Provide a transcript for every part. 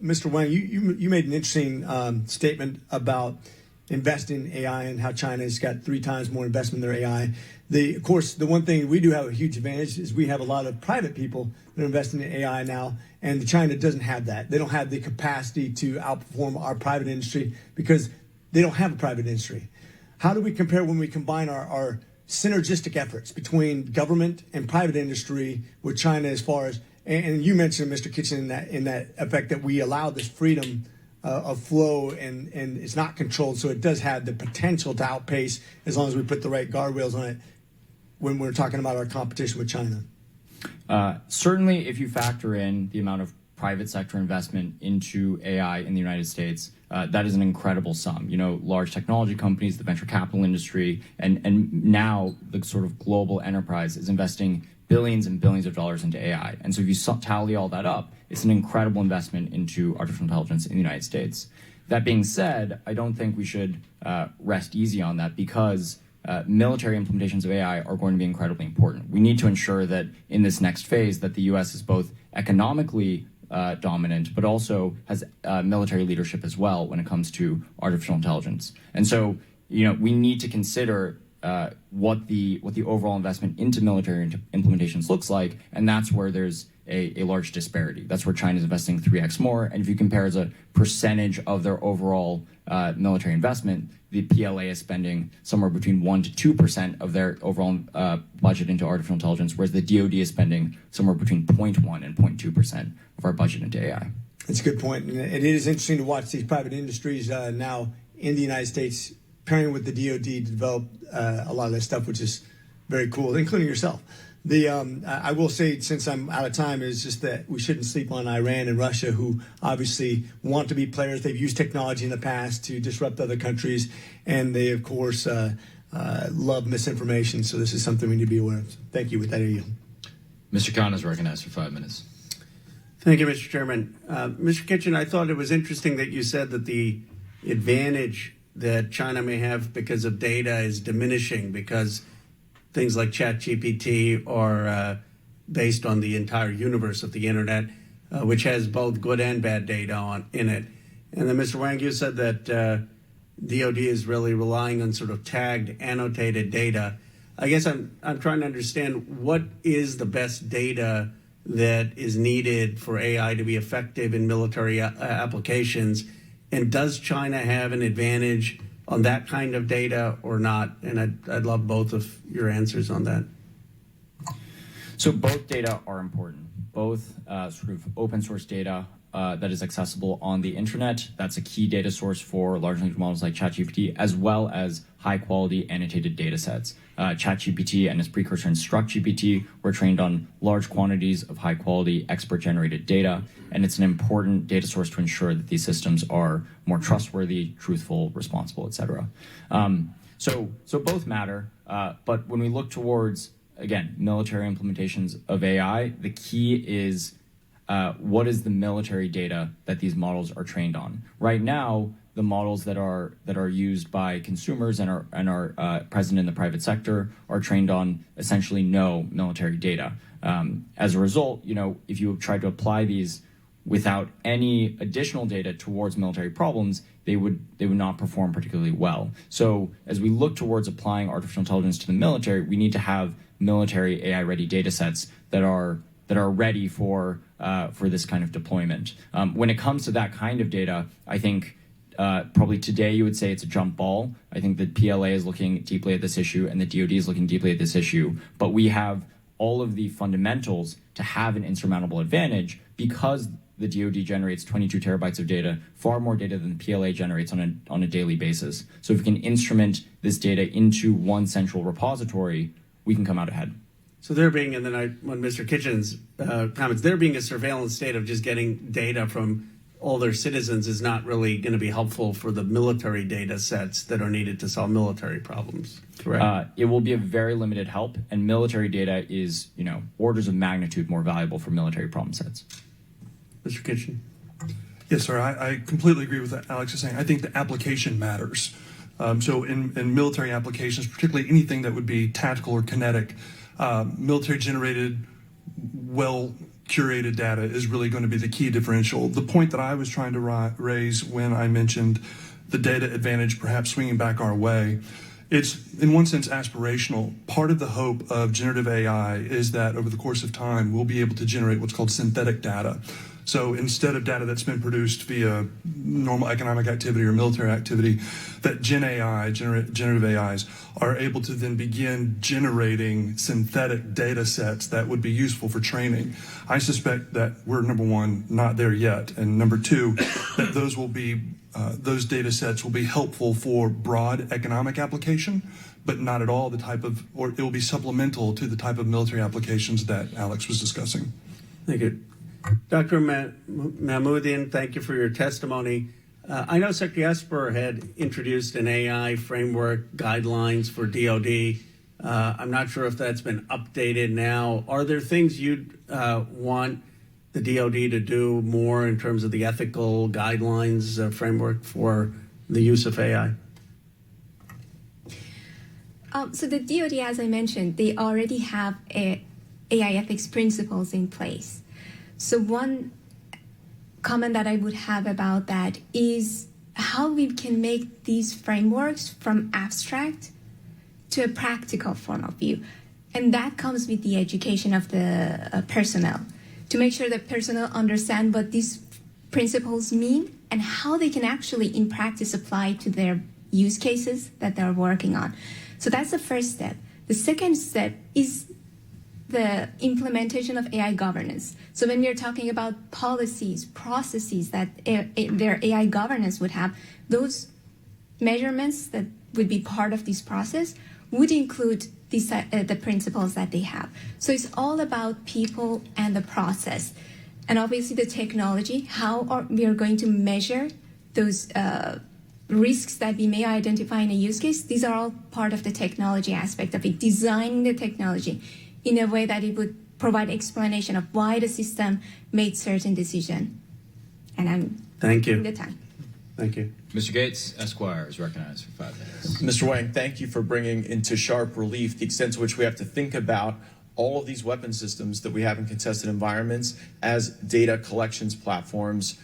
Mr. Wang, you made an interesting statement about investing in AI and how China's got 3 times more investment in their AI. Of course, the one thing we do have a huge advantage is we have a lot of private people that are investing in AI now, and China doesn't have that. They don't have the capacity to outperform our private industry because they don't have a private industry. How do we compare when we combine our synergistic efforts between government and private industry with China as far as, and you mentioned, Mr. Kitchen, in that effect that we allow this freedom of flow and it's not controlled, so it does have the potential to outpace as long as we put the right guardrails on it when we're talking about our competition with China? Certainly, if you factor in the amount of private sector investment into AI in the United States, that is an incredible sum. You know, large technology companies, the venture capital industry, and now the sort of global enterprise is investing billions and billions of dollars into AI. And so if you tally all that up, it's an incredible investment into artificial intelligence in the United States. That being said, I don't think we should rest easy on that because military implementations of AI are going to be incredibly important. We need to ensure that in this next phase that the U.S. is both economically dominant, but also has military leadership as well when it comes to artificial intelligence. And so, you know, we need to consider what the overall investment into military implementations looks like, and that's where there's a large disparity. That's where China's investing 3x more, and if you compare as a percentage of their overall military investment, the PLA is spending somewhere between 1% to 2% of their overall budget into artificial intelligence, whereas the DoD is spending somewhere between 0.1% and 0.2% of our budget into AI. That's a good point, and it is interesting to watch these private industries now in the United States pairing with the DoD to develop a lot of this stuff, which is very cool, including yourself. I will say, since I'm out of time, is just that we shouldn't sleep on Iran and Russia, who obviously want to be players. They've used technology in the past to disrupt other countries, and they, of course, love misinformation. So this is something we need to be aware of. Thank you. With that, I yield. Mr. Khan is recognized for 5 minutes. Thank you, Mr. Chairman. Mr. Kitchen, I thought it was interesting that you said that the advantage that China may have because of data is diminishing because things like ChatGPT are based on the entire universe of the internet, which has both good and bad data in it. And then, Mr. Wang, you said that DoD is really relying on sort of tagged, annotated data. I guess I'm trying to understand what is the best data that is needed for AI to be effective in military applications, and does China have an advantage on that kind of data or not? And I'd love both of your answers on that. So both data are important. Both sort of open source data that is accessible on the internet. That's a key data source for large language models like ChatGPT, as well as high quality annotated data sets. ChatGPT and its precursor InstructGPT were trained on large quantities of high quality expert generated data. And it's an important data source to ensure that these systems are more trustworthy, truthful, responsible, et cetera. So both matter. But when we look towards, again, military implementations of AI, the key is what is the military data that these models are trained on? Right now, the models that are used by consumers and are present in the private sector are trained on essentially no military data. As a result, you know, if you try to apply these without any additional data towards military problems, they would not perform particularly well. So as we look towards applying artificial intelligence to the military, we need to have military AI-ready data sets that are ready for this kind of deployment. When it comes to that kind of data, I think probably today you would say it's a jump ball. I think that PLA is looking deeply at this issue and the DoD is looking deeply at this issue. But we have all of the fundamentals to have an insurmountable advantage because the DoD generates 22 terabytes of data, far more data than the PLA generates on a daily basis. So if we can instrument this data into one central repository, we can come out ahead. So there being, and then on Mr. Kitchen's comments, there being a surveillance state of just getting data from all their citizens is not really going to be helpful for the military data sets that are needed to solve military problems, correct? It will be a very limited help, and military data is, you know, orders of magnitude more valuable for military problem sets. Mr. Kitchen. Yes, sir. I completely agree with what Alex is saying. I think the application matters. So in military applications, particularly anything that would be tactical or kinetic, military-generated, well curated data is really going to be the key differential. The point that I was trying to raise when I mentioned the data advantage perhaps swinging back our way, it's in one sense aspirational. Part of the hope of generative AI is that over the course of time, we'll be able to generate what's called synthetic data. So instead of data that's been produced via normal economic activity or military activity, that Gen AI, generative AIs, are able to then begin generating synthetic data sets that would be useful for training. I suspect that we're, number one, not there yet, and number two, that those data sets will be helpful for broad economic application, but not at all the type of, or it will be supplemental to the type of military applications that Alex was discussing. Thank you. Dr. Mahmoodian, thank you for your testimony. I know Secretary Esper had introduced an AI framework guidelines for DoD. I'm not sure if that's been updated now. Are there things you'd want the DoD to do more in terms of the ethical guidelines framework for the use of AI? So the DoD, as I mentioned, they already have AI ethics principles in place. So one comment that I would have about that is how we can make these frameworks from abstract to a practical form of view. And that comes with the education of the personnel, to make sure that personnel understand what these principles mean and how they can actually in practice apply to their use cases that they're working on. So that's the first step. The second step is the implementation of AI governance. So when we're talking about policies, processes that their AI governance would have, those measurements that would be part of this process would include the principles that they have. So it's all about people and the process. And obviously the technology, how we are going to measure those risks that we may identify in a use case. These are all part of the technology aspect of it, designing the technology in a way that it would provide explanation of why the system made certain decision. And I'm Thank you. taking the time. Thank you. Mr. Gates, Esquire, is recognized for 5 minutes. Mr. Wang, thank you for bringing into sharp relief the extent to which we have to think about all of these weapon systems that we have in contested environments as data collections platforms,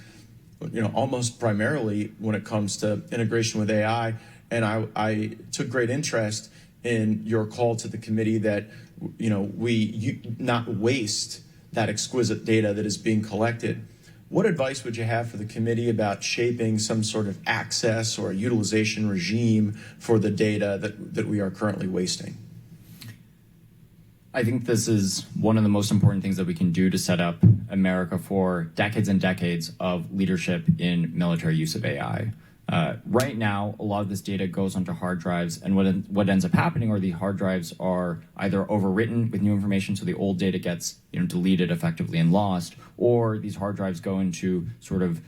almost primarily when it comes to integration with AI. And I took great interest in your call to the committee that we not waste that exquisite data that is being collected. What advice would you have for the committee about shaping some sort of access or utilization regime for the data that we are currently wasting? I think this is one of the most important things that we can do to set up America for decades and decades of leadership in military use of AI. Right now, a lot of this data goes onto hard drives, and what ends up happening are the hard drives are either overwritten with new information, so the old data gets deleted effectively and lost, or these hard drives go into sort of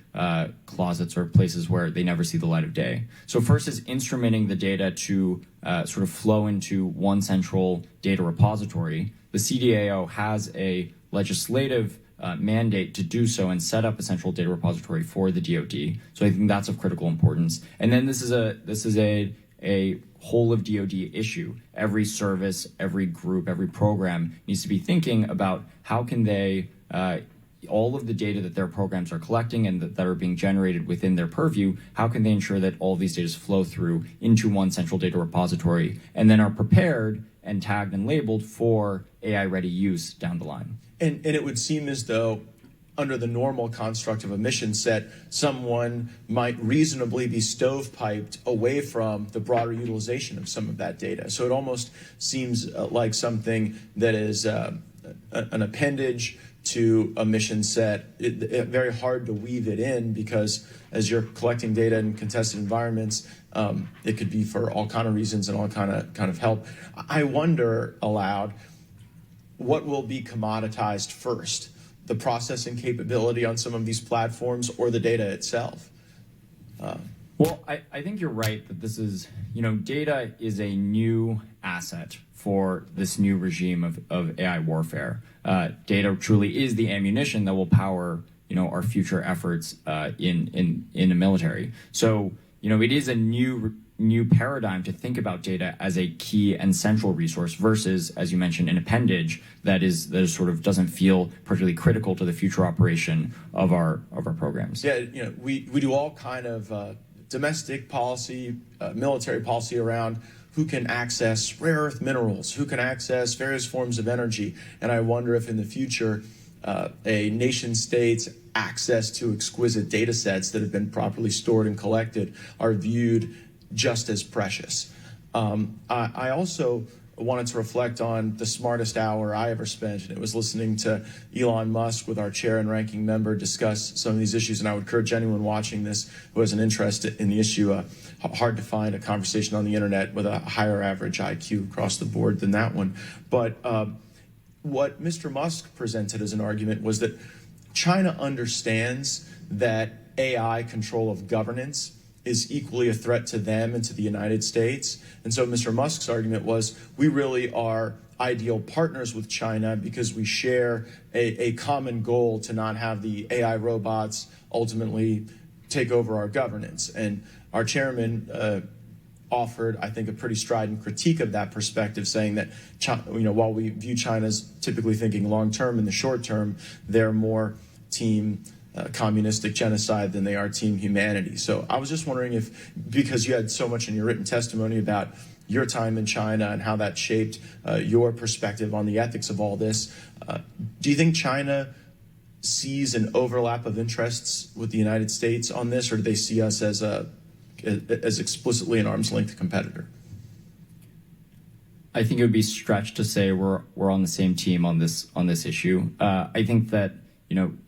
closets or places where they never see the light of day. So first is instrumenting the data to sort of flow into one central data repository. The CDAO has a legislative mandate to do so and set up a central data repository for the DoD. So I think that's of critical importance. And then this is a whole of DoD issue. Every service, every group, every program needs to be thinking about how can they all of the data that their programs are collecting and that are being generated within their purview, how can they ensure that all of these data flow through into one central data repository and then are prepared and tagged and labeled for AI-ready use down the line? And it would seem as though under the normal construct of a mission set, someone might reasonably be stovepiped away from the broader utilization of some of that data. So it almost seems like something that is an appendage to a mission set. Very hard to weave it in because as you're collecting data in contested environments, it could be for all kind of reasons and all kind of help. I wonder aloud, what will be commoditized first? The processing capability on some of these platforms or the data itself? Well, I think you're right that this is, data is a new asset for this new regime of AI warfare. Data truly is the ammunition that will power, our future efforts in the military. So, it is a new new paradigm to think about data as a key and central resource versus, as you mentioned, an appendage that is sort of doesn't feel particularly critical to the future operation of our programs. Yeah, we do all kind of domestic policy, military policy around who can access rare earth minerals, who can access various forms of energy. And I wonder if in the future, a nation state's access to exquisite data sets that have been properly stored and collected are viewed just as precious. I also wanted to reflect on the smartest hour I ever spent, and it was listening to Elon Musk with our chair and ranking member discuss some of these issues. And I would encourage anyone watching this who has an interest in the issue, hard to find a conversation on the internet with a higher average IQ across the board than that one. But what Mr. Musk presented as an argument was that China understands that AI control of governance is equally a threat to them and to the United States. And so Mr. Musk's argument was, we really are ideal partners with China because we share a common goal to not have the AI robots ultimately take over our governance. And our chairman offered, I think, a pretty strident critique of that perspective, saying that while we view China as typically thinking long-term, in the short term, they're more team communistic genocide than they are team humanity. So I was just wondering if, because you had so much in your written testimony about your time in China and how that shaped your perspective on the ethics of all this, do you think China sees an overlap of interests with the United States on this, or do they see us as explicitly an arm's length competitor? I think it would be stretched to say we're on the same team on this issue. I think that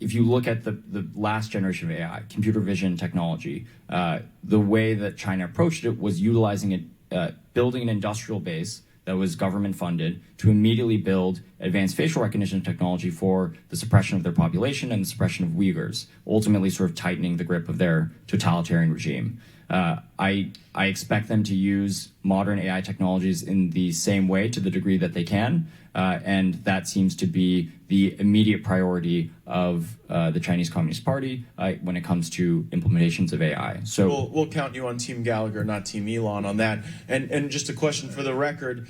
if you look at the last generation of AI, computer vision technology, the way that China approached it was utilizing it, building an industrial base that was government funded to immediately build advanced facial recognition technology for the suppression of their population and the suppression of Uyghurs, ultimately sort of tightening the grip of their totalitarian regime. I expect them to use modern AI technologies in the same way to the degree that they can, and that seems to be the immediate priority of the Chinese Communist Party when it comes to implementations of AI. So we'll count you on Team Gallagher, not Team Elon on that. And just a question for the record,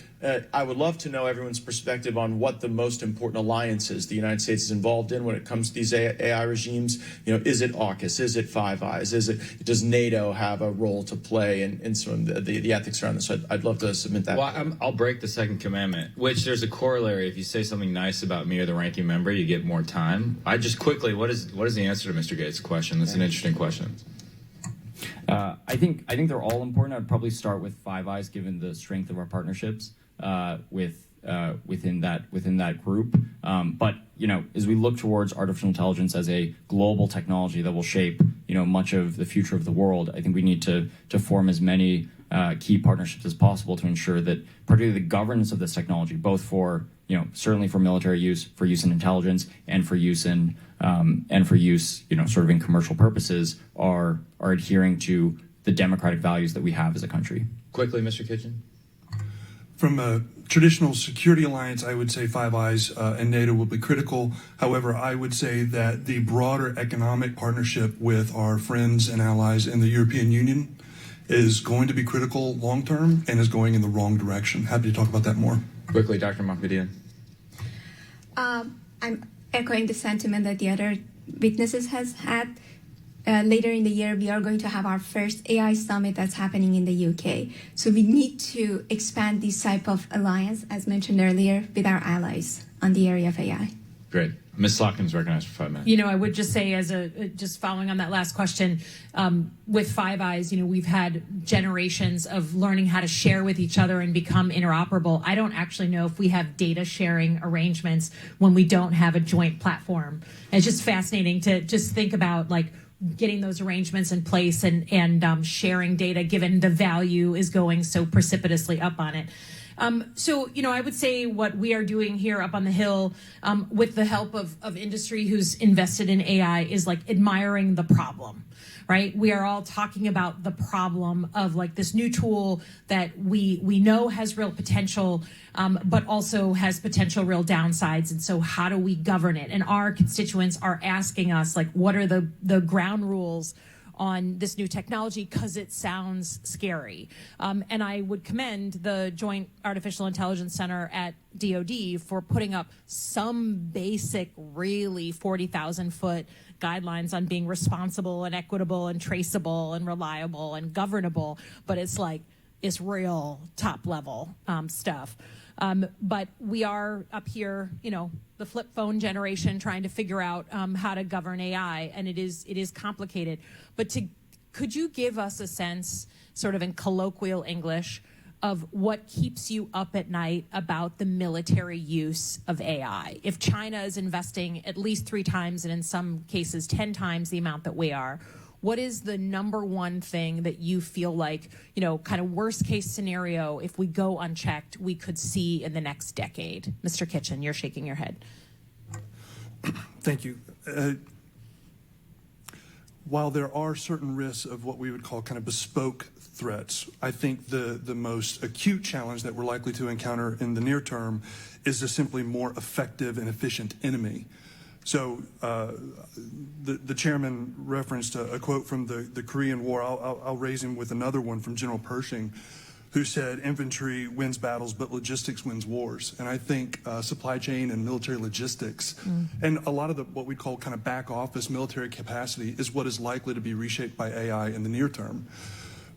I would love to know everyone's perspective on what the most important alliances the United States is involved in when it comes to these AI regimes. Is it AUKUS? Is it Five Eyes? Does NATO have a role to play in some of the ethics around this? So I'd love to submit that. Well, I'll break the second commandment, which there's a corollary. If you say something nice about me or the ranking member, you get more time. I just quickly, what is the answer to Mr. Gates' question? That's an interesting question. I think they're all important. I'd probably start with Five Eyes, given the strength of our partnerships within that group. But as we look towards artificial intelligence as a global technology that will shape much of the future of the world, I think we need to form as many key partnerships as possible to ensure that, particularly the governance of this technology, both for certainly for military use, for use in intelligence, and for use in sort of in commercial purposes, are adhering to the democratic values that we have as a country. Quickly, Mr. Kitchen. From a traditional security alliance, I would say Five Eyes and NATO will be critical. However, I would say that the broader economic partnership with our friends and allies in the European Union is going to be critical long-term and is going in the wrong direction. Happy to talk about that more. Quickly, Dr. Mokhbedian. I'm echoing the sentiment that the other witnesses has had. Later in the year, we are going to have our first AI summit that's happening in the UK. So we need to expand this type of alliance, as mentioned earlier, with our allies on the area of AI. Great. Ms. Slotkins recognized for 5 minutes. I would just say, just following on that last question, with Five Eyes, we've had generations of learning how to share with each other and become interoperable. I don't actually know if we have data sharing arrangements when we don't have a joint platform. And it's just fascinating to just think about getting those arrangements in place and sharing data, given the value is going so precipitously up on it. So, I would say what we are doing here up on the Hill with the help of industry who's invested in AI is admiring the problem, right? We are all talking about the problem of this new tool that we know has real potential, but also has potential real downsides. And so how do we govern it? And our constituents are asking us, what are the ground rules on this new technology because it sounds scary. And I would commend the Joint Artificial Intelligence Center at DoD for putting up some basic, really 40,000-foot guidelines on being responsible and equitable and traceable and reliable and governable. But it's real top level stuff. But we are up here, the flip phone generation, trying to figure out how to govern AI, and it is complicated. But could you give us a sense, sort of in colloquial English, of what keeps you up at night about the military use of AI? If China is investing at least 3 times, and in some cases 10 times the amount that we are, what is the number one thing that you feel like, kind of worst case scenario, if we go unchecked, we could see in the next decade? Mr. Kitchen, you're shaking your head. Thank you. While there are certain risks of what we would call kind of bespoke threats, I think the most acute challenge that we're likely to encounter in the near term is a simply more effective and efficient enemy. So the chairman referenced a quote from the Korean War. I'll raise him with another one from General Pershing, who said, "Infantry wins battles, but logistics wins wars." And I think supply chain and military logistics and a lot of what we call kind of back office military capacity is what is likely to be reshaped by AI in the near term,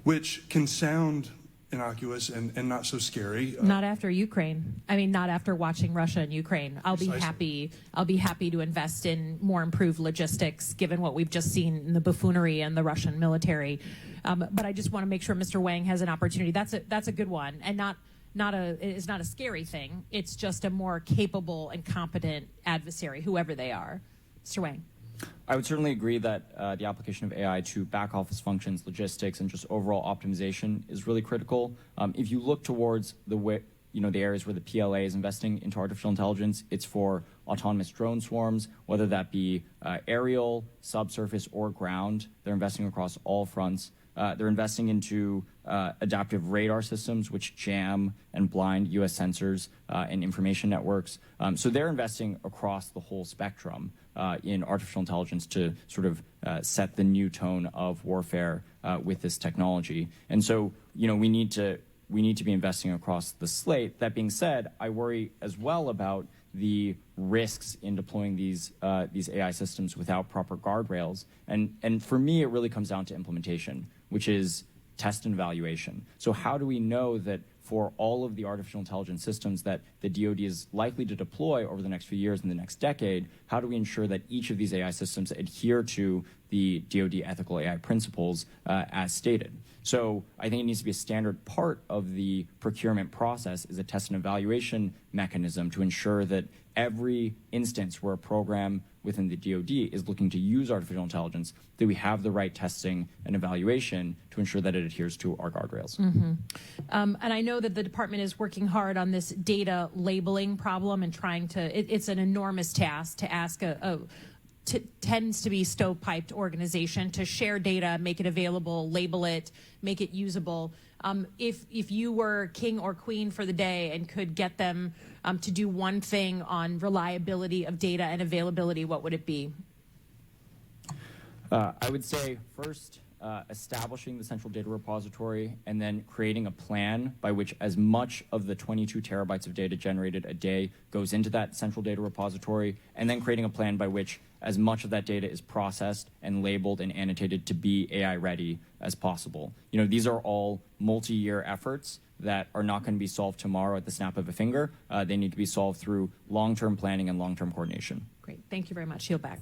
which can sound innocuous and not so scary. Not after Ukraine. I mean, not after watching Russia and Ukraine. I'll be happy to invest in more improved logistics, given what we've just seen in the buffoonery and the Russian military. But I just want to make sure Mr. Wang has an opportunity. That's a good one, and it's not a scary thing. It's just a more capable and competent adversary, whoever they are. Mr. Wang. I would certainly agree that the application of AI to back office functions, logistics, and just overall optimization is really critical. If you look towards the areas where the PLA is investing into artificial intelligence, it's for autonomous drone swarms, whether that be aerial, subsurface, or ground. They're investing across all fronts. They're investing into adaptive radar systems, which jam and blind U.S. sensors and information networks. So they're investing across the whole spectrum in artificial intelligence to sort of set the new tone of warfare with this technology. And so, we need to be investing across the slate. That being said, I worry as well about the risks in deploying these AI systems without proper guardrails. And for me, it really comes down to implementation, which is test and evaluation. So how do we know that for all of the artificial intelligence systems that the DoD is likely to deploy over the next few years and the next decade, how do we ensure that each of these AI systems adhere to the DoD ethical AI principles as stated? So I think it needs to be a standard part of the procurement process is a test and evaluation mechanism to ensure that every instance where a program within the DoD is looking to use artificial intelligence, that we have the right testing and evaluation to ensure that it adheres to our guardrails. And I know that the department is working hard on this data labeling problem and trying to, it's an enormous task to ask tends to be stovepiped organization to share data, make it available, label it, make it usable. If you were king or queen for the day and could get them to do one thing on reliability of data and availability, what would it be? I would say first, establishing the central data repository and then creating a plan by which as much of the 22 terabytes of data generated a day goes into that central data repository, and then creating a plan by which as much of that data is processed and labeled and annotated to be AI ready as possible. These are all multi-year efforts that are not going to be solved tomorrow at the snap of a finger. They need to be solved through long-term planning and long-term coordination. Great. Thank you very much. Yield back.